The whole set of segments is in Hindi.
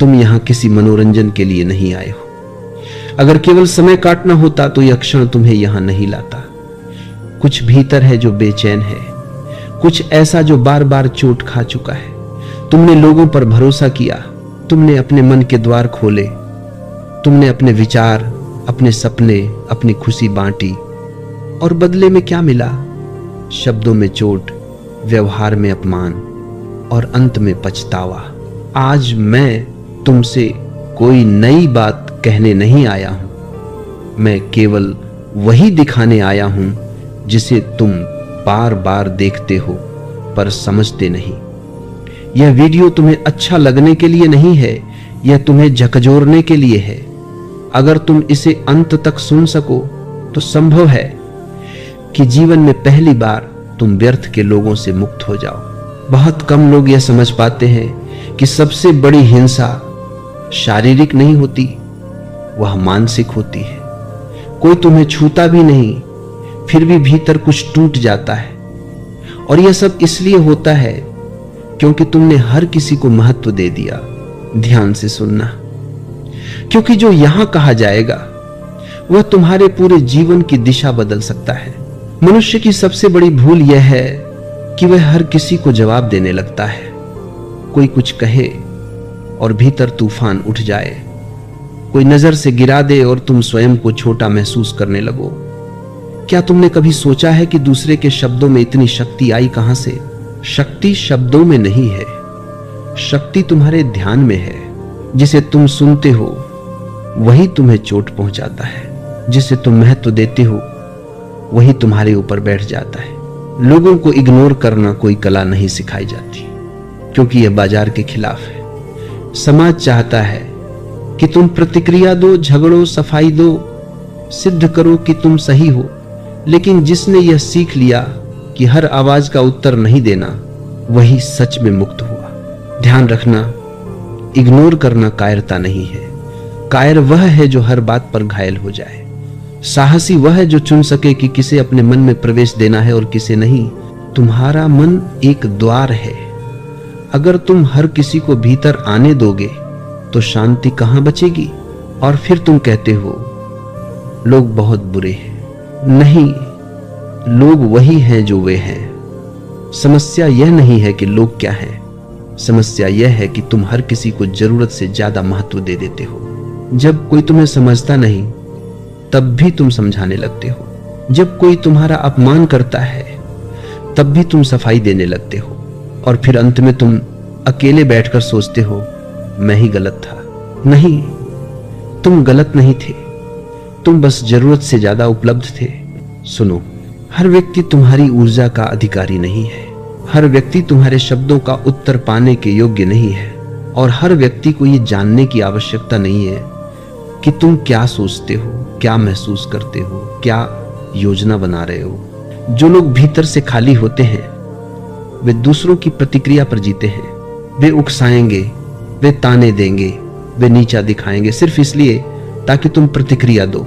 तुम यहां किसी मनोरंजन के लिए नहीं आए हो। अगर केवल समय काटना होता तो यह क्षण तुम्हें यहां नहीं लाता। कुछ भीतर है जो बेचैन है, कुछ ऐसा जो बार बार चोट खा चुका है। तुमने लोगों पर भरोसा किया, तुमने अपने मन के द्वार खोले, तुमने अपने विचार, अपने सपने, अपनी खुशी बांटी, और बदले में क्या मिला? शब्दों में चोट, व्यवहार में अपमान और अंत में पछतावा। आज मैं तुमसे कोई नई बात कहने नहीं आया हूं, मैं केवल वही दिखाने आया हूं जिसे तुम बार बार देखते हो पर समझते नहीं। यह वीडियो तुम्हें अच्छा लगने के लिए नहीं है, यह तुम्हें झकझोरने के लिए है। अगर तुम इसे अंत तक सुन सको तो संभव है कि जीवन में पहली बार तुम व्यर्थ के लोगों से मुक्त हो जाओ। बहुत कम लोग यह समझ पाते हैं कि सबसे बड़ी हिंसा शारीरिक नहीं होती, वह मानसिक होती है। कोई तुम्हें छूता भी नहीं, फिर भी भीतर कुछ टूट जाता है। और यह सब इसलिए होता है क्योंकि तुमने हर किसी को महत्व दे दिया। ध्यान से सुनना, क्योंकि जो यहां कहा जाएगा वह तुम्हारे पूरे जीवन की दिशा बदल सकता है। मनुष्य की सबसे बड़ी भूल यह है कि वह हर किसी को जवाब देने लगता है। कोई कुछ कहे और भीतर तूफान उठ जाए, कोई नजर से गिरा दे और तुम स्वयं को छोटा महसूस करने लगो। क्या तुमने कभी सोचा है कि दूसरे के शब्दों में इतनी शक्ति आई कहां से? शक्ति शब्दों में नहीं है, शक्ति तुम्हारे ध्यान में है। जिसे तुम सुनते हो वही तुम्हें चोट पहुंचाता है, जिसे तुम महत्व देते हो वही तुम्हारे ऊपर बैठ जाता है। लोगों को इग्नोर करना कोई कला नहीं सिखाई जाती, क्योंकि यह बाजार के खिलाफ है। समाज चाहता है कि तुम प्रतिक्रिया दो, झगड़ो, सफाई दो, सिद्ध करो कि तुम सही हो। लेकिन जिसने यह सीख लिया कि हर आवाज का उत्तर नहीं देना, वही सच में मुक्त हुआ। ध्यान रखना, इग्नोर करना कायरता नहीं है। कायर वह है जो हर बात पर घायल हो जाए। साहसी वह है जो चुन सके कि किसे अपने मन में प्रवेश देना है और किसे नहीं। तुम्हारा मन एक द्वार है। अगर तुम हर किसी को भीतर आने दोगे तो शांति कहां बचेगी? और फिर तुम कहते हो लोग बहुत बुरे हैं। नहीं, लोग वही हैं जो वे हैं। समस्या यह नहीं है कि लोग क्या हैं, समस्या यह है कि तुम हर किसी को जरूरत से ज्यादा महत्व दे देते हो। जब कोई तुम्हें समझता नहीं तब भी तुम समझाने लगते हो। जब कोई तुम्हारा अपमान करता है तब भी तुम सफाई देने लगते हो। और फिर अंत में तुम अकेले बैठकर सोचते हो मैं ही गलत था। नहीं, तुम गलत नहीं थे, तुम बस जरूरत से ज्यादा उपलब्ध थे। सुनो, हर व्यक्ति तुम्हारी ऊर्जा का अधिकारी नहीं है। हर व्यक्ति तुम्हारे शब्दों का उत्तर पाने के योग्य नहीं है। और हर व्यक्ति को यह जानने की आवश्यकता नहीं है कि तुम क्या सोचते हो, क्या महसूस करते हो, क्या योजना बना रहे हो। जो लोग भीतर से खाली होते हैं वे दूसरों की प्रतिक्रिया पर जीते हैं। वे उकसाएंगे, वे ताने देंगे, वे नीचा दिखाएंगे, सिर्फ इसलिए ताकि तुम प्रतिक्रिया दो।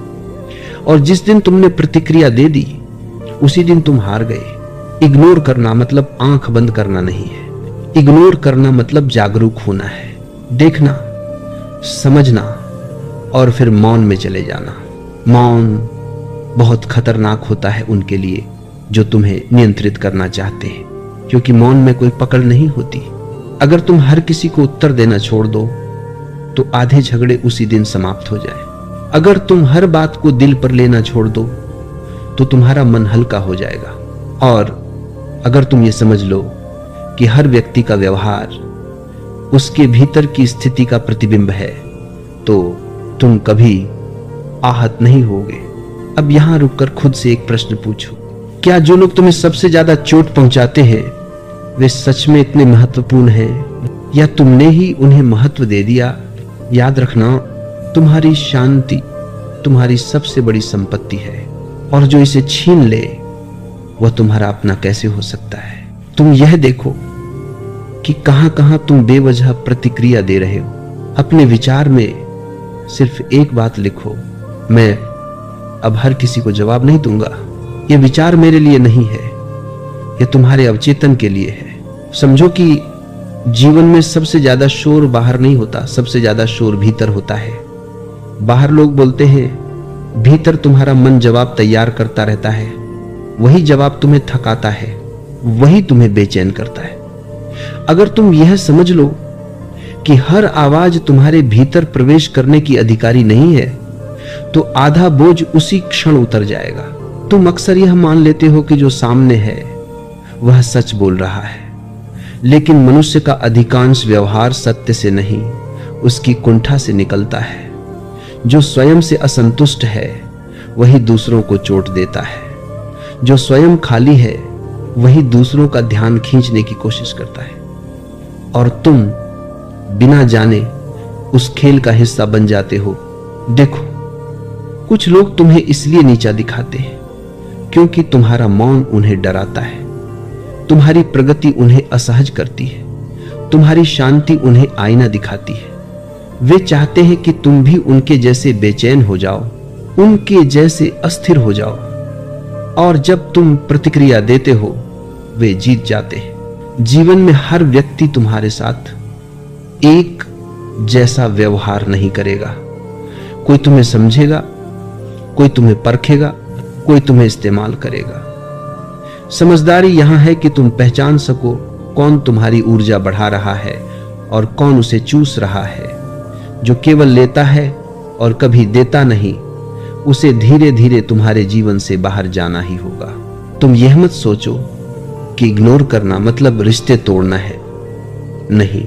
और जिस दिन तुमने प्रतिक्रिया दे दी उसी दिन तुम हार गए। इग्नोर करना मतलब आंख बंद करना नहीं है। इग्नोर करना मतलब जागरूक होना है, देखना, समझना और फिर मौन में चले जाना। मौन बहुत खतरनाक होता है उनके लिए जो तुम्हें नियंत्रित करना चाहते हैं, क्योंकि मौन में कोई पकड़ नहीं होती। अगर तुम हर किसी को उत्तर देना छोड़ दो तो आधे झगड़े उसी दिन समाप्त हो जाए। अगर तुम हर बात को दिल पर लेना छोड़ दो तो तुम्हारा मन हल्का हो जाएगा। और अगर तुम ये समझ लो कि हर व्यक्ति का व्यवहार उसके भीतर की स्थिति का प्रतिबिंब है तो तुम कभी आहत नहीं होगे। अब यहां रुककर खुद से एक प्रश्न पूछो, क्या जो लोग तुम्हें सबसे ज्यादा चोट पहुंचाते हैं वे सच में इतने महत्वपूर्ण हैं या तुमने ही उन्हें महत्व दे दिया? याद रखना, तुम्हारी शांति तुम्हारी सबसे बड़ी संपत्ति है और जो इसे छीन ले वह तुम्हारा अपना कैसे हो सकता है? तुम यह देखो कि कहां कहां तुम बेवजह प्रतिक्रिया दे रहे हो। अपने विचार में सिर्फ एक बात लिखो, मैं अब हर किसी को जवाब नहीं दूंगा। यह विचार मेरे लिए नहीं है, यह तुम्हारे अवचेतन के लिए है। समझो कि जीवन में सबसे ज्यादा शोर बाहर नहीं होता, सबसे ज्यादा शोर भीतर होता है। बाहर लोग बोलते हैं, भीतर तुम्हारा मन जवाब तैयार करता रहता है। वही जवाब तुम्हें थकाता है, वही तुम्हें बेचैन करता है। अगर तुम यह समझ लो कि हर आवाज तुम्हारे भीतर प्रवेश करने की अधिकारी नहीं है, तो आधा बोझ उसी क्षण उतर जाएगा। तुम अक्सर यह मान लेते हो कि जो सामने है वह सच बोल रहा है, लेकिन मनुष्य का अधिकांश व्यवहार सत्य से नहीं, उसकी कुंठा से निकलता है। जो स्वयं से असंतुष्ट है वही दूसरों को चोट देता है। जो स्वयं खाली है वही दूसरों का ध्यान खींचने की कोशिश करता है, और तुम बिना जाने उस खेल का हिस्सा बन जाते हो। देखो, कुछ लोग तुम्हें इसलिए नीचा दिखाते हैं क्योंकि तुम्हारा मौन उन्हें डराता है, तुम्हारी प्रगति उन्हें असहज करती है, तुम्हारी शांति उन्हें आईना दिखाती है। वे चाहते हैं कि तुम भी उनके जैसे बेचैन हो जाओ, उनके जैसे अस्थिर हो जाओ, और जब तुम प्रतिक्रिया देते हो वे जीत जाते हैं। जीवन में हर व्यक्ति तुम्हारे साथ एक जैसा व्यवहार नहीं करेगा। कोई तुम्हें समझेगा, कोई तुम्हें परखेगा, कोई तुम्हें इस्तेमाल करेगा। समझदारी यहां है कि तुम पहचान सको कौन तुम्हारी ऊर्जा बढ़ा रहा है और कौन उसे चूस रहा है। जो केवल लेता है और कभी देता नहीं, उसे धीरे धीरे तुम्हारे जीवन से बाहर जाना ही होगा। तुम यह मत सोचो कि इग्नोर करना मतलब रिश्ते तोड़ना है। नहीं,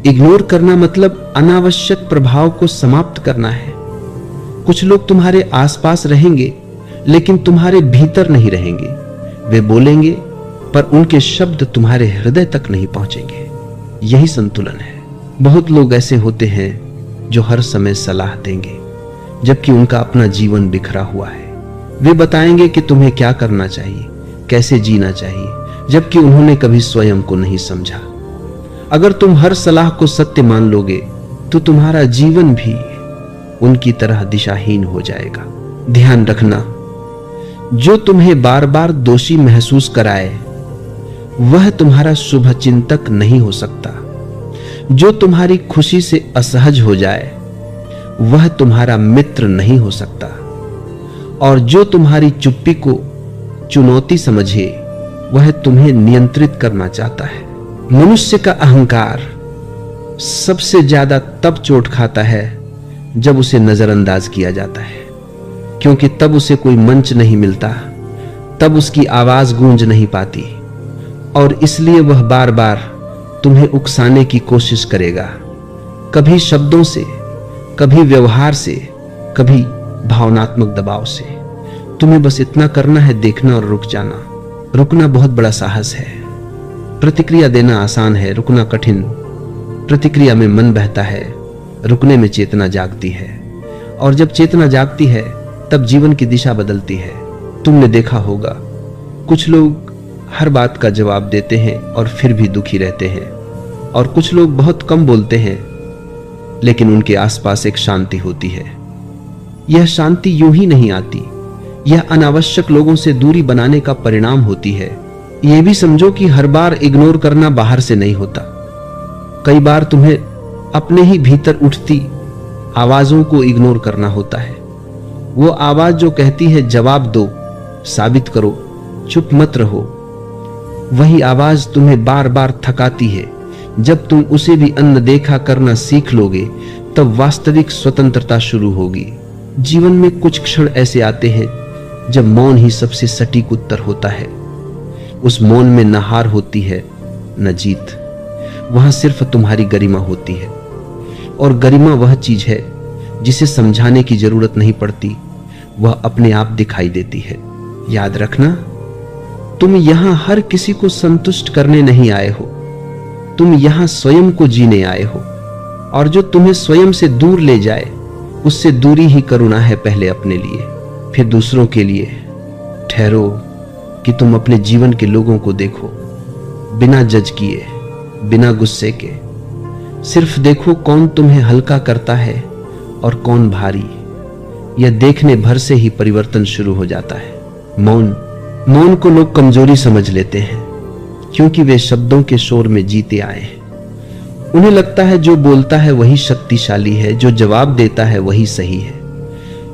इग्नोर करना मतलब अनावश्यक प्रभाव को समाप्त करना है। कुछ लोग तुम्हारे आसपास रहेंगे लेकिन तुम्हारे भीतर नहीं रहेंगे। वे बोलेंगे पर उनके शब्द तुम्हारे हृदय तक नहीं पहुंचेंगे। यही संतुलन है। बहुत लोग ऐसे होते हैं जो हर समय सलाह देंगे जबकि उनका अपना जीवन बिखरा हुआ है। वे बताएंगे कि तुम्हें क्या करना चाहिए, कैसे जीना चाहिए, जबकि उन्होंने कभी स्वयं को नहीं समझा। अगर तुम हर सलाह को सत्य मान लोगे तो तुम्हारा जीवन भी उनकी तरह दिशाहीन हो जाएगा। ध्यान रखना, जो तुम्हें बार बार दोषी महसूस कराए वह तुम्हारा शुभ चिंतक नहीं हो सकता। जो तुम्हारी खुशी से असहज हो जाए वह तुम्हारा मित्र नहीं हो सकता, और जो तुम्हारी चुप्पी को चुनौती समझे वह तुम्हें नियंत्रित करना चाहता है। मनुष्य का अहंकार सबसे ज्यादा तब चोट खाता है जब उसे नजरअंदाज किया जाता है, क्योंकि तब उसे कोई मंच नहीं मिलता, तब उसकी आवाज गूंज नहीं पाती, और इसलिए वह बार बार तुम्हें उकसाने की कोशिश करेगा। कभी शब्दों से, कभी व्यवहार से, कभी भावनात्मक दबाव से। तुम्हें बस इतना करना है, देखना और रुक जाना। रुकना बहुत बड़ा साहस है। प्रतिक्रिया देना आसान है, रुकना कठिन। प्रतिक्रिया में मन बहता है, रुकने में चेतना जागती है, और जब चेतना जागती है तब जीवन की दिशा बदलती है। तुमने देखा होगा कुछ लोग हर बात का जवाब देते हैं और फिर भी दुखी रहते हैं, और कुछ लोग बहुत कम बोलते हैं लेकिन उनके आसपास एक शांति होती है। यह शांति यूं ही नहीं आती, यह अनावश्यक लोगों से दूरी बनाने का परिणाम होती है। यह भी समझो कि हर बार इग्नोर करना बाहर से नहीं होता। कई बार तुम्हें अपने ही भीतर उठती आवाजों को इग्नोर करना होता है। वो आवाज जो कहती है जवाब दो, साबित करो, चुप मत रहो, वही आवाज तुम्हें बार बार थकाती है। जब तुम उसे भी अनदेखा करना सीख लोगे तब वास्तविक स्वतंत्रता शुरू होगी। जीवन में कुछ क्षण ऐसे आते हैं जब मौन ही सबसे सटीक उत्तर होता है। उस मौन में न हार होती है न जीत, वहां सिर्फ तुम्हारी गरिमा होती है, और गरिमा वह चीज है जिसे समझाने की जरूरत नहीं पड़ती, वह अपने आप दिखाई देती है। याद रखना, तुम यहां हर किसी को संतुष्ट करने नहीं आए हो, तुम यहां स्वयं को जीने आए हो, और जो तुम्हें स्वयं से दूर ले जाए उससे दूरी ही करुणा है। पहले अपने लिए, फिर दूसरों के लिए। ठहरो कि तुम अपने जीवन के लोगों को देखो, बिना जज किए, बिना गुस्से के। सिर्फ देखो कौन तुम्हें हल्का करता है और कौन भारी। यह देखने भर से ही परिवर्तन शुरू हो जाता है। मौन को लोग कमजोरी समझ लेते हैं क्योंकि वे शब्दों के शोर में जीते आए हैं। उन्हें लगता है जो बोलता है वही शक्तिशाली है, जो जवाब देता है वही सही है।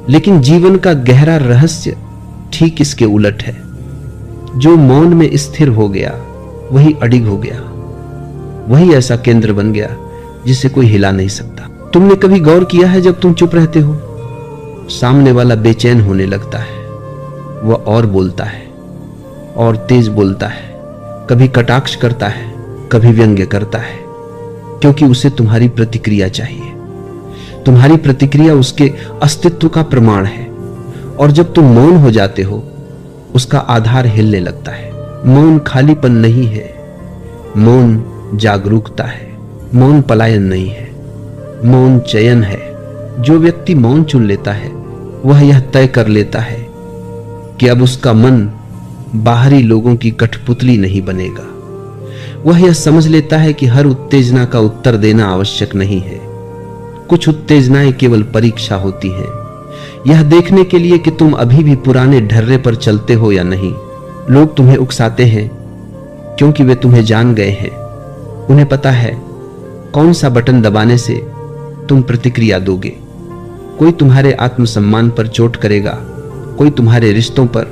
लेकिन जीवन का गहरा रहस्य ठीक इसके उलट है। जो मौन में स्थिर हो गया वही अडिग हो गया, वही ऐसा केंद्र बन गया जिसे कोई हिला नहीं सकता। तुमने कभी गौर किया है जब तुम चुप रहते हो, सामने वाला बेचैन होने लगता है। वह और बोलता है और तेज बोलता है, कभी कटाक्ष करता है, कभी व्यंग्य करता है, क्योंकि उसे तुम्हारी प्रतिक्रिया चाहिए। तुम्हारी प्रतिक्रिया उसके अस्तित्व का प्रमाण है। और जब तुम मौन हो जाते हो, उसका आधार हिलने लगता है। मौन खालीपन नहीं है, मौन जागरूकता है। मौन पलायन नहीं है, मौन चयन है। जो व्यक्ति मौन चुन लेता है वह यह तय कर लेता है कि अब उसका मन बाहरी लोगों की कठपुतली नहीं बनेगा। वह यह समझ लेता है कि हर उत्तेजना का उत्तर देना आवश्यक नहीं है। कुछ उत्तेजनाएं केवल परीक्षा होती हैं, यह देखने के लिए कि तुम अभी भी पुराने ढर्रे पर चलते हो या नहीं। लोग तुम्हें उकसाते हैं क्योंकि वे तुम्हें जान गए हैं। उन्हें पता है कौन सा बटन दबाने से तुम प्रतिक्रिया दोगे। कोई तुम्हारे आत्मसम्मान पर चोट करेगा, कोई तुम्हारे रिश्तों पर,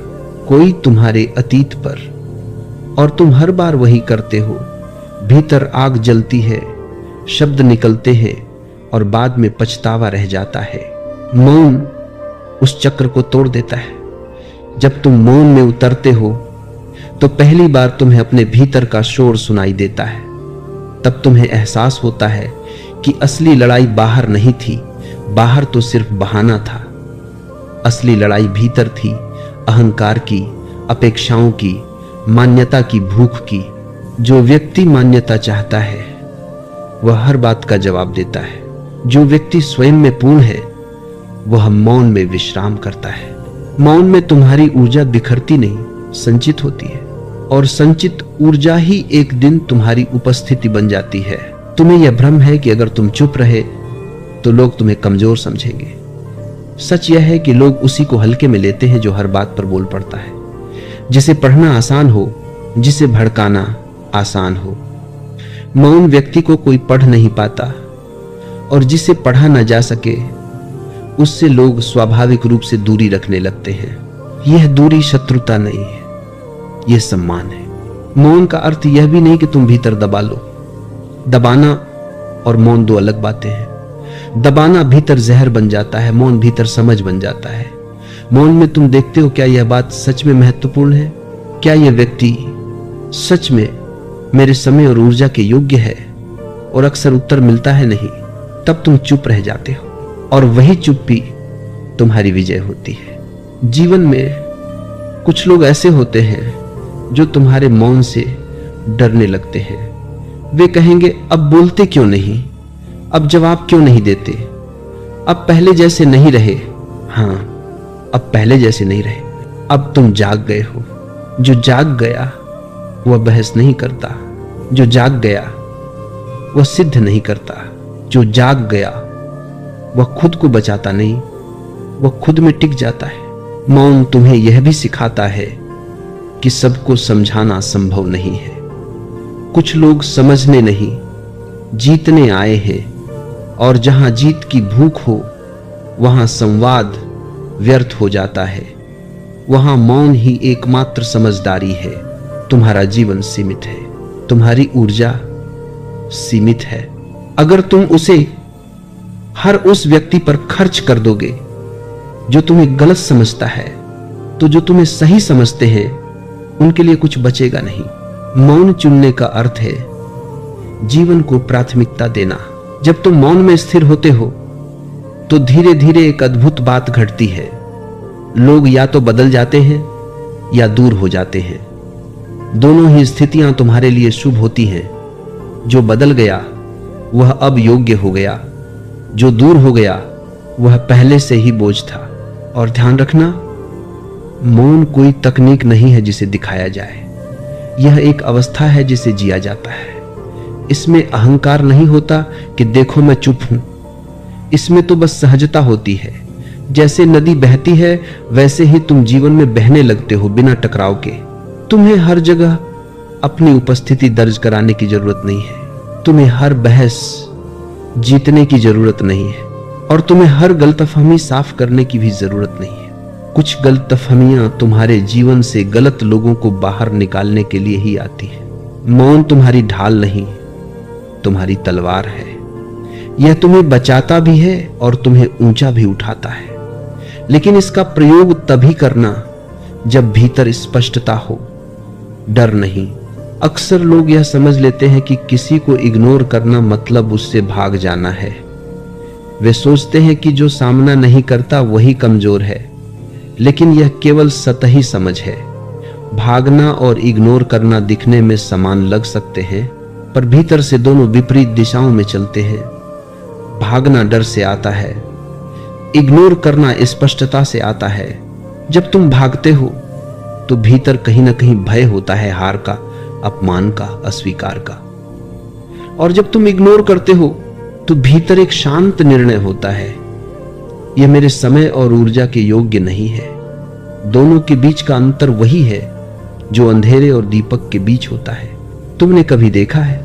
कोई तुम्हारे अतीत पर, और तुम हर बार वही करते हो। भीतर आग जलती है, शब्द निकलते हैं और बाद में पछतावा रह जाता है। मौन उस चक्र को तोड़ देता है। जब तुम मौन में उतरते हो तो पहली बार तुम्हें अपने भीतर का शोर सुनाई देता है। तब तुम्हें एहसास होता है कि असली लड़ाई बाहर नहीं थी, बाहर तो सिर्फ बहाना था। असली लड़ाई भीतर थी, अहंकार की, अपेक्षाओं की, मान्यता की भूख की। जो व्यक्ति मान्यता चाहता है वह हर बात का जवाब देता है। जो व्यक्ति स्वयं में पूर्ण है वह मौन में विश्राम करता है। मौन में तुम्हारी ऊर्जा बिखरती नहीं, संचित होती है, और संचित ऊर्जा ही एक दिन तुम्हारी उपस्थिति बन जाती है। तुम्हें यह भ्रम है कि अगर तुम चुप रहे तो लोग तुम्हें कमजोर समझेंगे। सच यह है कि लोग उसी को हल्के में लेते हैं जो हर बात पर बोल पड़ता है, जिसे पढ़ना आसान हो, जिसे भड़काना आसान हो। मौन व्यक्ति को कोई पढ़ नहीं पाता, और जिसे पढ़ा न जा सके उससे लोग स्वाभाविक रूप से दूरी रखने लगते हैं। यह दूरी शत्रुता नहीं है, यह सम्मान है। मौन का अर्थ यह भी नहीं कि तुम भीतर दबा लो। दबाना और मौन दो अलग बातें हैं। दबाना भीतर जहर बन जाता है, मौन भीतर समझ बन जाता है। मौन में तुम देखते हो क्या यह बात सच में महत्वपूर्ण है, क्या यह व्यक्ति सच में मेरे समय और ऊर्जा के योग्य है, और अक्सर उत्तर मिलता है नहीं। तब तुम चुप रह जाते हो, और वही चुप्पी तुम्हारी विजय होती है। जीवन में कुछ लोग ऐसे होते हैं जो तुम्हारे मौन से डरने लगते हैं। वे कहेंगे, अब बोलते क्यों नहीं, अब जवाब क्यों नहीं देते, अब पहले जैसे नहीं रहे। हाँ, अब पहले जैसे नहीं रहे, अब तुम जाग गए हो। जो जाग गया वह बहस नहीं करता, जो जाग गया वह सिद्ध नहीं करता, जो जाग गया वह खुद को बचाता नहीं, वह खुद में टिक जाता है। मौन तुम्हें यह भी सिखाता है कि सबको समझाना संभव नहीं है। कुछ लोग समझने नहीं, जीतने आए हैं, और जहां जीत की भूख हो वहां संवाद व्यर्थ हो जाता है। वहां मौन ही एकमात्र समझदारी है। तुम्हारा जीवन सीमित है, तुम्हारी ऊर्जा सीमित है। अगर तुम उसे हर उस व्यक्ति पर खर्च कर दोगे जो तुम्हें गलत समझता है, तो जो तुम्हें सही समझते हैं उनके लिए कुछ बचेगा नहीं। मौन चुनने का अर्थ है जीवन को प्राथमिकता देना। जब तुम मौन में स्थिर होते हो तो धीरे धीरे एक अद्भुत बात घटती है। लोग या तो बदल जाते हैं या दूर हो जाते हैं। दोनों ही स्थितियां तुम्हारे लिए शुभ होती हैं। जो बदल गया वह अब योग्य हो गया, जो दूर हो गया वह पहले से ही बोझ था। और ध्यान रखना, मौन कोई तकनीक नहीं है जिसे दिखाया जाए, यह एक अवस्था है जिसे जिया जाता है। इसमें अहंकार नहीं होता कि देखो मैं चुप हूं, इसमें तो बस सहजता होती है। जैसे नदी बहती है वैसे ही तुम जीवन में बहने लगते हो बिना टकराव के। तुम्हें हर जगह अपनी उपस्थिति दर्ज कराने की जरूरत नहीं है। तुम्हें हर बहस जीतने की जरूरत नहीं है और तुम्हें हर गलतफहमी साफ करने की भी जरूरत नहीं है। कुछ गलतफहमियां तुम्हारे जीवन से गलत लोगों को बाहर निकालने के लिए ही आती है। मौन तुम्हारी ढाल नहीं, तुम्हारी तलवार है। यह तुम्हें बचाता भी है और तुम्हें ऊंचा भी उठाता है, लेकिन इसका प्रयोग तभी करना जब भीतर स्पष्टता हो, डर नहीं। अक्सर लोग यह समझ लेते हैं कि किसी को इग्नोर करना मतलब उससे भाग जाना है। वे सोचते हैं कि जो सामना नहीं करता वही कमजोर है, लेकिन यह केवल सतही समझ है। भागना और इग्नोर करना दिखने में समान लग सकते हैं, पर भीतर से दोनों विपरीत दिशाओं में चलते हैं। भागना डर से आता है, इग्नोर करना स्पष्टता से आता है। जब तुम भागते हो तो भीतर कहीं ना कहीं भय होता है, हार का, अपमान का, अस्वीकार का। और जब तुम इग्नोर करते हो तो भीतर एक शांत निर्णय होता है, यह मेरे समय और ऊर्जा के योग्य नहीं है। दोनों के बीच का अंतर वही है जो अंधेरे और दीपक के बीच होता है। तुमने कभी देखा है,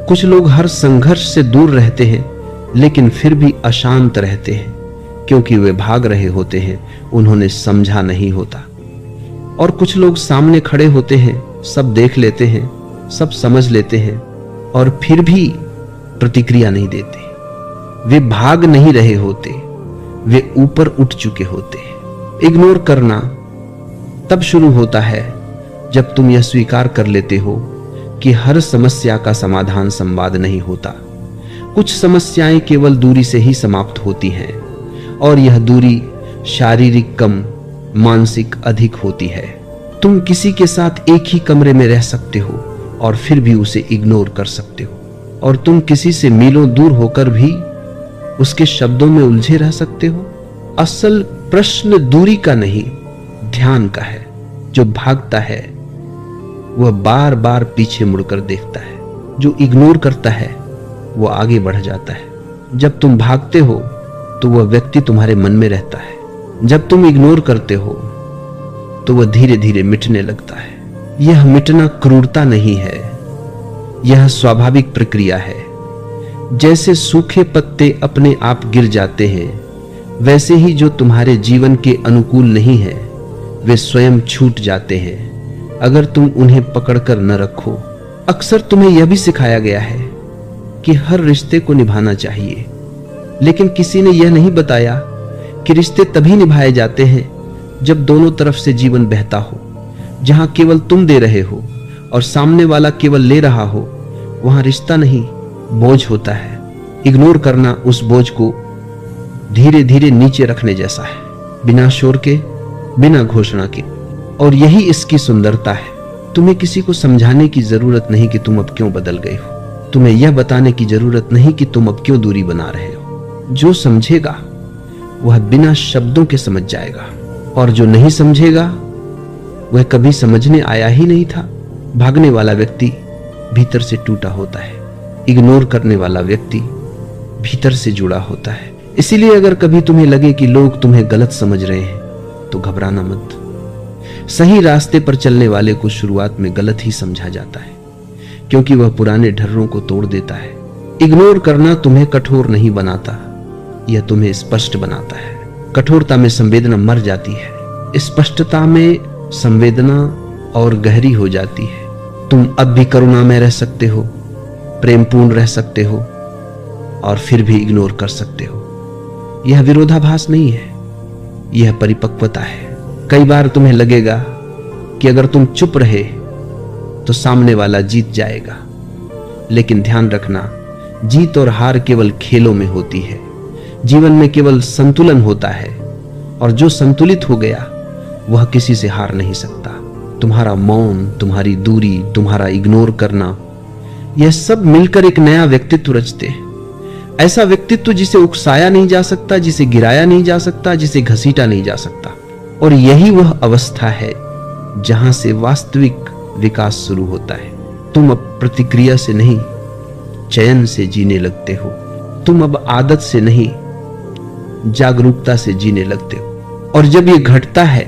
कुछ लोग हर संघर्ष से दूर रहते हैं लेकिन फिर भी अशांत रहते हैं, क्योंकि वे भाग रहे होते हैं, उन्होंने समझा नहीं होता। और कुछ लोग सामने खड़े होते हैं, सब देख लेते हैं, सब समझ लेते हैं और फिर भी प्रतिक्रिया नहीं देते। वे भाग नहीं रहे होते, वे ऊपर उठ चुके होते हैं। इग्नोर करना तब शुरू होता है जब तुम यह स्वीकार कर लेते हो कि हर समस्या का समाधान संवाद नहीं होता। कुछ समस्याएं केवल दूरी से ही समाप्त होती हैं और यह दूरी शारीरिक कम, मानसिक अधिक होती है। तुम किसी के साथ एक ही कमरे में रह सकते हो और फिर भी उसे इग्नोर कर सकते हो, और तुम किसी से मीलों दूर होकर भी उसके शब्दों में उलझे रह सकते हो। असल प्रश्न दूरी का नहीं, ध्यान का है। जो भागता है वह बार बार पीछे मुड़कर देखता है, जो इग्नोर करता है वो आगे बढ़ जाता है। जब तुम भागते हो तो वह व्यक्ति तुम्हारे मन में रहता है, जब तुम इग्नोर करते हो तो वह धीरे धीरे मिटने लगता है। यह मिटना क्रूरता नहीं है, यह स्वाभाविक प्रक्रिया है। जैसे सूखे पत्ते अपने आप गिर जाते हैं, वैसे ही जो तुम्हारे जीवन के अनुकूल नहीं है वे स्वयं छूट जाते हैं, अगर तुम उन्हें पकड़कर न रखो। अक्सर तुम्हें यह भी सिखाया गया है कि हर रिश्ते को निभाना चाहिए, लेकिन किसी ने यह नहीं बताया कि रिश्ते तभी निभाए जाते हैं जब दोनों तरफ से जीवन बहता हो। जहां केवल तुम दे रहे हो और सामने वाला केवल ले रहा हो, वहां रिश्ता नहीं, बोझ होता है। इग्नोर करना उस बोझ को धीरे धीरे नीचे रखने जैसा है, बिना शोर के, बिना घोषणा के। और यही इसकी सुंदरता है। तुम्हें किसी को समझाने की जरूरत नहीं कि तुम अब क्यों बदल गए हो। तुम्हें यह बताने की जरूरत नहीं कि तुम अब क्यों दूरी बना रहे हो। जो समझेगा वह बिना शब्दों के समझ जाएगा, और जो नहीं समझेगा वह कभी समझने आया ही नहीं था। भागने वाला व्यक्ति भीतर से टूटा होता है, इग्नोर करने वाला व्यक्ति भीतर से जुड़ा होता है। इसीलिए अगर कभी तुम्हें लगे कि लोग तुम्हें गलत समझ रहे हैं तो घबराना मत। सही रास्ते पर चलने वाले को शुरुआत में गलत ही समझा जाता है, क्योंकि वह पुराने ढर्रों को तोड़ देता है। इग्नोर करना तुम्हें कठोर नहीं बनाता, यह तुम्हें स्पष्ट बनाता है। कठोरता में संवेदना मर जाती है, स्पष्टता में संवेदना और गहरी हो जाती है। तुम अब भी करुणा में रह सकते हो, प्रेमपूर्ण रह सकते हो, और फिर भी इग्नोर कर सकते हो। यह विरोधाभास नहीं है, यह परिपक्वता है। कई बार तुम्हें लगेगा कि अगर तुम चुप रहे तो सामने वाला जीत जाएगा, लेकिन ध्यान रखना, जीत और हार केवल खेलों में होती है। जीवन में केवल संतुलन होता है, और जो संतुलित हो गया वह किसी से हार नहीं सकता। तुम्हारा मौन, तुम्हारी दूरी, तुम्हारा इग्नोर करना, यह सब मिलकर एक नया व्यक्तित्व रचते हैं। ऐसा व्यक्तित्व जिसे उकसाया नहीं जा सकता, जिसे गिराया नहीं जा सकता, जिसे घसीटा नहीं जा सकता। और यही वह अवस्था है जहां से वास्तविक विकास शुरू होता है। तुम अब प्रतिक्रिया से नहीं, चयन से जीने लगते हो। तुम अब आदत से नहीं, जागरूकता से जीने लगते हो। और जब यह घटता है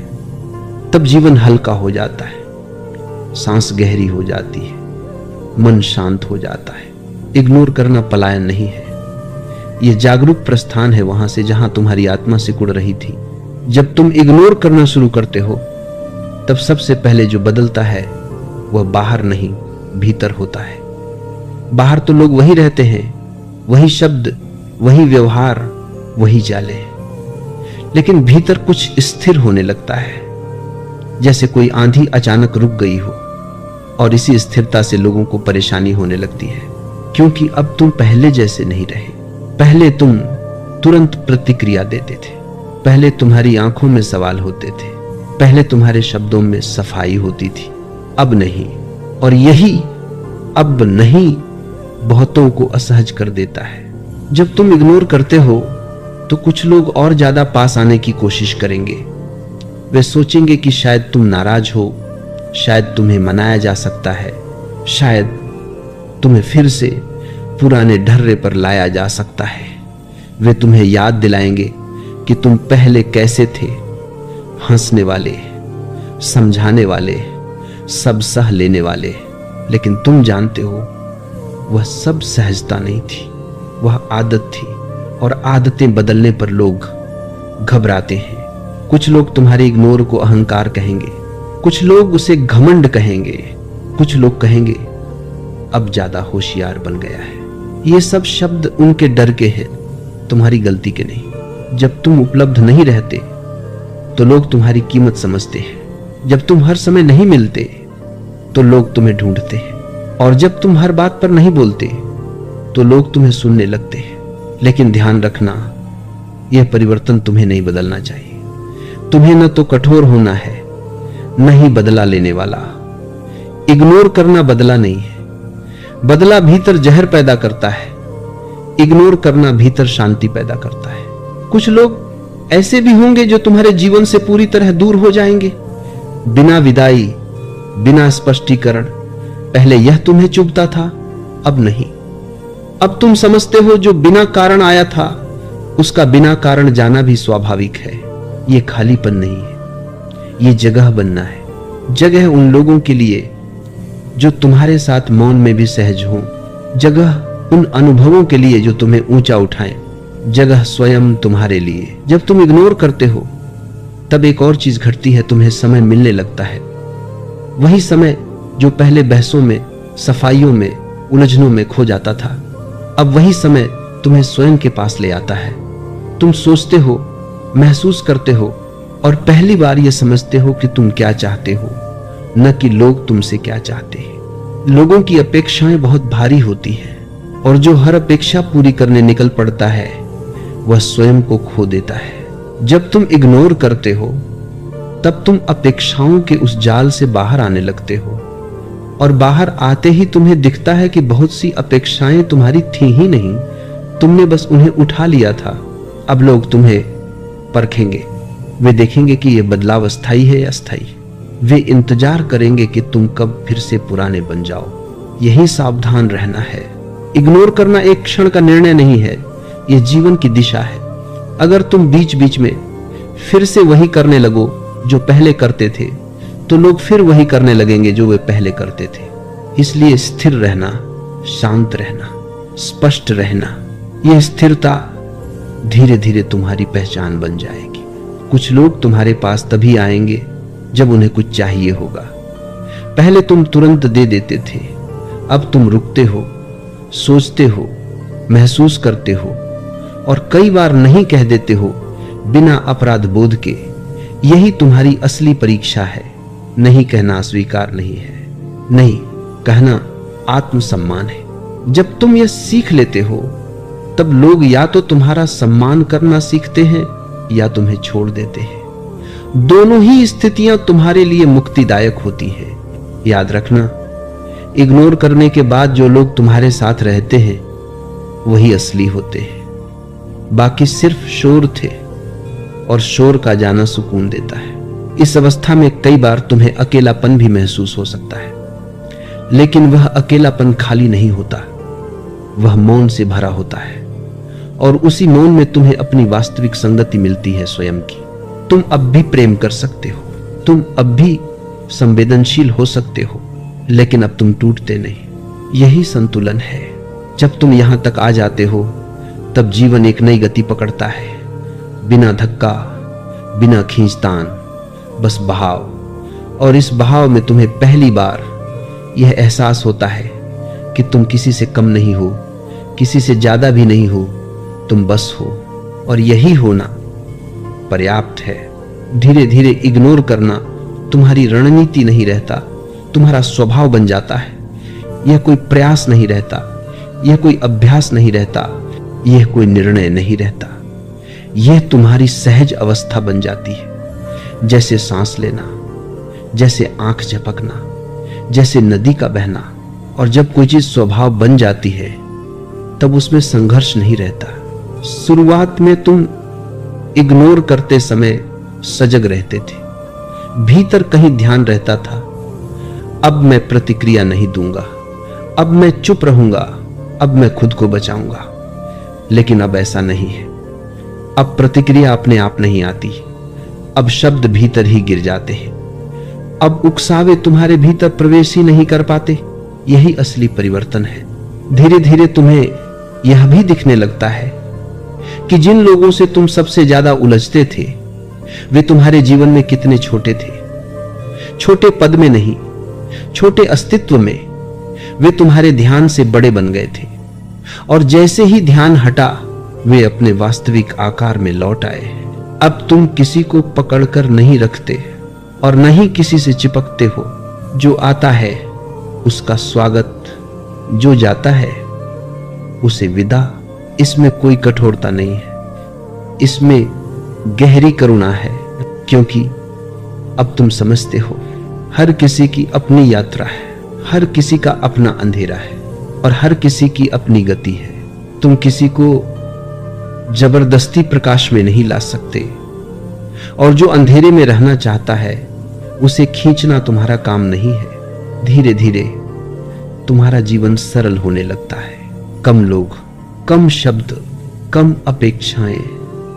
तब जीवन हल्का हो जाता है, सांस गहरी हो जाती है, मन शांत हो जाता है। इग्नोर करना पलायन नहीं है, यह जागरूक प्रस्थान है वहां से जहां तुम्हारी आत्मा सिकुड़ रही थी। जब तुम इग्नोर करना शुरू करते हो तब सबसे पहले जो बदलता है वह बाहर नहीं भीतर होता है। बाहर तो लोग वही रहते हैं, वही शब्द, वही व्यवहार, वही जाले, लेकिन भीतर कुछ स्थिर होने लगता है, जैसे कोई आंधी अचानक रुक गई हो। और इसी स्थिरता से लोगों को परेशानी होने लगती है, क्योंकि अब तुम पहले जैसे नहीं रहे। पहले तुम तुरंत प्रतिक्रिया देते थे, पहले तुम्हारी आंखों में सवाल होते थे, पहले तुम्हारे शब्दों में सफाई होती थी, अब नहीं। और यही अब नहीं बहुतों को असहज कर देता है। जब तुम इग्नोर करते हो तो कुछ लोग और ज्यादा पास आने की कोशिश करेंगे। वे सोचेंगे कि शायद तुम नाराज हो, शायद तुम्हें मनाया जा सकता है, शायद तुम्हें फिर से पुराने ढर्रे पर लाया जा सकता है। वे तुम्हें याद दिलाएंगे कि तुम पहले कैसे थे, हंसने वाले, समझाने वाले, सब सह लेने वाले। लेकिन तुम जानते हो वह सब सहजता नहीं थी, वह आदत थी। और आदतें बदलने पर लोग घबराते हैं। कुछ लोग तुम्हारे इग्नोर को अहंकार कहेंगे, कुछ लोग उसे घमंड कहेंगे, कुछ लोग कहेंगे अब ज्यादा होशियार बन गया है। ये सब शब्द उनके डर के हैं, तुम्हारी गलती के नहीं। जब तुम उपलब्ध नहीं रहते तो लोग तुम्हारी कीमत समझते हैं। जब तुम हर समय नहीं मिलते तो लोग तुम्हें ढूंढते हैं। और जब तुम हर बात पर नहीं बोलते तो लोग तुम्हें सुनने लगते हैं। लेकिन ध्यान रखना, यह परिवर्तन तुम्हें नहीं बदलना चाहिए। तुम्हें न तो कठोर होना है, न ही बदला लेने वाला। इग्नोर करना बदला नहीं है, बदला भीतर जहर पैदा करता है, इग्नोर करना भीतर शांति पैदा करता है। कुछ लोग ऐसे भी होंगे जो तुम्हारे जीवन से पूरी तरह दूर हो जाएंगे, बिना विदाई, बिना स्पष्टीकरण। पहले यह तुम्हें चुभता था, अब नहीं। अब तुम समझते हो जो बिना कारण आया था उसका बिना कारण जाना भी स्वाभाविक है। यह खालीपन नहीं है, यह जगह बनना है। जगह उन लोगों के लिए जो तुम्हारे साथ मौन में भी सहज हो, जगह उन अनुभवों के लिए जो तुम्हें ऊंचा उठाएं, जगह स्वयं तुम्हारे लिए। जब तुम इग्नोर करते हो तब एक और चीज घटती है, तुम्हें समय मिलने लगता है। वही समय जो पहले बहसों में, सफाइयों में, उलझनों में खो जाता था, अब वही समय तुम्हें स्वयं के पास ले आता है। तुम सोचते हो, महसूस करते हो और पहली बार यह समझते हो कि तुम क्या चाहते हो, न कि लोग तुमसे क्या चाहते हैं। लोगों की अपेक्षाएं बहुत भारी होती हैं और जो हर अपेक्षा पूरी करने निकल पड़ता है वह स्वयं को खो देता है। जब तुम इग्नोर करते हो तब तुम अपेक्षाओं के उस जाल से बाहर आने लगते हो और बाहर आते ही तुम्हें दिखता है कि बहुत सी अपेक्षाएं तुम्हारी थी ही नहीं, तुमने बस उन्हें उठा लिया था। अब लोग तुम्हें परखेंगे, वे देखेंगे कि यह बदलाव अस्थायी है या अस्थायी। वे इंतजार करेंगे कि तुम कब फिर से पुराने बन जाओ। यही सावधान रहना है। इग्नोर करना एक क्षण का निर्णय नहीं है, यह जीवन की दिशा है। अगर तुम बीच बीच में फिर से वही करने लगो जो पहले करते थे तो लोग फिर वही करने लगेंगे जो वे पहले करते थे। इसलिए स्थिर रहना, शांत रहना, स्पष्ट रहना, यह स्थिरता धीरे धीरे तुम्हारी पहचान बन जाएगी। कुछ लोग तुम्हारे पास तभी आएंगे जब उन्हें कुछ चाहिए होगा। पहले तुम तुरंत दे देते थे, अब तुम रुकते हो, सोचते हो, महसूस करते हो और कई बार नहीं कह देते हो बिना अपराध बोध के। यही तुम्हारी असली परीक्षा है। नहीं कहना स्वीकार नहीं है, नहीं कहना आत्मसम्मान है। जब तुम यह सीख लेते हो तब लोग या तो तुम्हारा सम्मान करना सीखते हैं या तुम्हें छोड़ देते हैं। दोनों ही स्थितियां तुम्हारे लिए मुक्तिदायक होती हैं। याद रखना, इग्नोर करने के बाद जो लोग तुम्हारे साथ रहते हैं वही असली होते हैं। बाकी सिर्फ शोर थे और शोर का जाना सुकून देता है। इस अवस्था में कई बार तुम्हें अकेलापन भी महसूस हो सकता है, लेकिन वह अकेलापन खाली नहीं होता, वह मौन से भरा होता है और उसी मौन में तुम्हें अपनी वास्तविक संगति मिलती है, स्वयं की। तुम अब भी प्रेम कर सकते हो, तुम अब भी संवेदनशील हो सकते हो, लेकिन अब तुम टूटते नहीं। यही संतुलन है। जब तुम यहां तक आ जाते हो तब जीवन एक नई गति पकड़ता है, बिना धक्का, बिना खींचतान, बस बहाव। और इस बहाव में तुम्हें पहली बार यह एहसास होता है कि तुम किसी से कम नहीं हो, किसी से ज्यादा भी नहीं हो, तुम बस हो। और यही होना पर्याप्त है। धीरे धीरे इग्नोर करना तुम्हारी रणनीति नहीं रहता, तुम्हारा स्वभाव बन जाता है। यह कोई प्रयास नहीं रहता, यह कोई अभ्यास नहीं रहता, यह कोई निर्णय नहीं रहता। यह तुम्हारी सहज अवस्था बन जाती है, जैसे सांस लेना, जैसे आंख झपकना, जैसे नदी का बहना। और जब कोई चीज स्वभाव बन जाती है तब उसमें संघर्ष नहीं रहता। शुरुआत में तुम इग्नोर करते समय सजग रहते थे, भीतर कहीं ध्यान रहता था, अब मैं प्रतिक्रिया नहीं दूंगा, अब मैं चुप रहूंगा, अब मैं खुद को बचाऊंगा। लेकिन अब ऐसा नहीं है। अब प्रतिक्रिया अपने आप नहीं आती, अब शब्द भीतर ही गिर जाते हैं। अब उकसावे तुम्हारे भीतर प्रवेश ही नहीं कर पाते। यही असली परिवर्तन है। धीरे धीरे तुम्हें यह भी दिखने लगता है कि जिन लोगों से तुम सबसे ज्यादा उलझते थे वे तुम्हारे जीवन में कितने छोटे थे। छोटे पद में नहीं, छोटे अस्तित्व में वे तुम्हारे ध्यान से बड़े बन गए थे। और जैसे ही ध्यान हटा वे अपने वास्तविक आकार में लौट आए। अब तुम किसी को पकड़कर नहीं रखते और न ही किसी से चिपकते हो। जो आता है उसका स्वागत, जो जाता है उसे विदा। इसमें कोई कठोरता नहीं है, इसमें गहरी करुणा है, क्योंकि अब तुम समझते हो हर किसी की अपनी यात्रा है, हर किसी का अपना अंधेरा है और हर किसी की अपनी गति है। तुम किसी को जबरदस्ती प्रकाश में नहीं ला सकते और जो अंधेरे में रहना चाहता है उसे खींचना तुम्हारा काम नहीं है। धीरे धीरे तुम्हारा जीवन सरल होने लगता है। कम लोग, कम शब्द, कम अपेक्षाएं,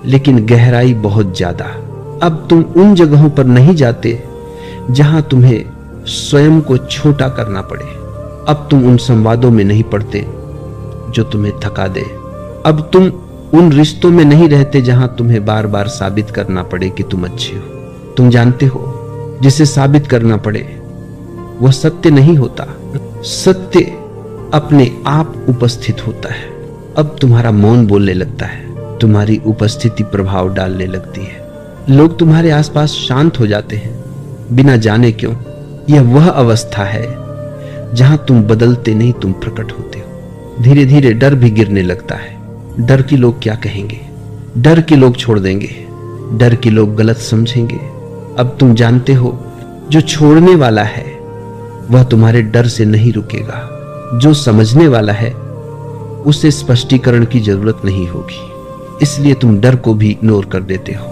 लेकिन गहराई बहुत ज्यादा। अब तुम उन जगहों पर नहीं जाते जहां तुम्हें स्वयं को छोटा करना पड़े। अब तुम उन संवादों में नहीं पड़ते जो तुम्हें थका दे। अब तुम उन रिश्तों में नहीं रहते जहां तुम्हें बार बार साबित करना पड़े कि तुम अच्छे हो। तुम जानते हो जिसे साबित करना पड़े वह सत्य नहीं होता, सत्य अपने आप उपस्थित होता है। अब तुम्हारा मौन बोलने लगता है, तुम्हारी उपस्थिति प्रभाव डालने लगती है। लोग तुम्हारे आसपास शांत हो जाते हैं बिना जाने क्यों। यह वह अवस्था है जहां तुम बदलते नहीं, तुम प्रकट होते हो। धीरे धीरे डर भी गिरने लगता है। डर कि लोग क्या कहेंगे, डर कि लोग छोड़ देंगे, डर कि लोग गलत समझेंगे। अब तुम जानते हो जो छोड़ने वाला है वह तुम्हारे डर से नहीं रुकेगा। जो समझने वाला है उसे स्पष्टीकरण की जरूरत नहीं होगी, इसलिए तुम डर को भी इग्नोर कर देते हो।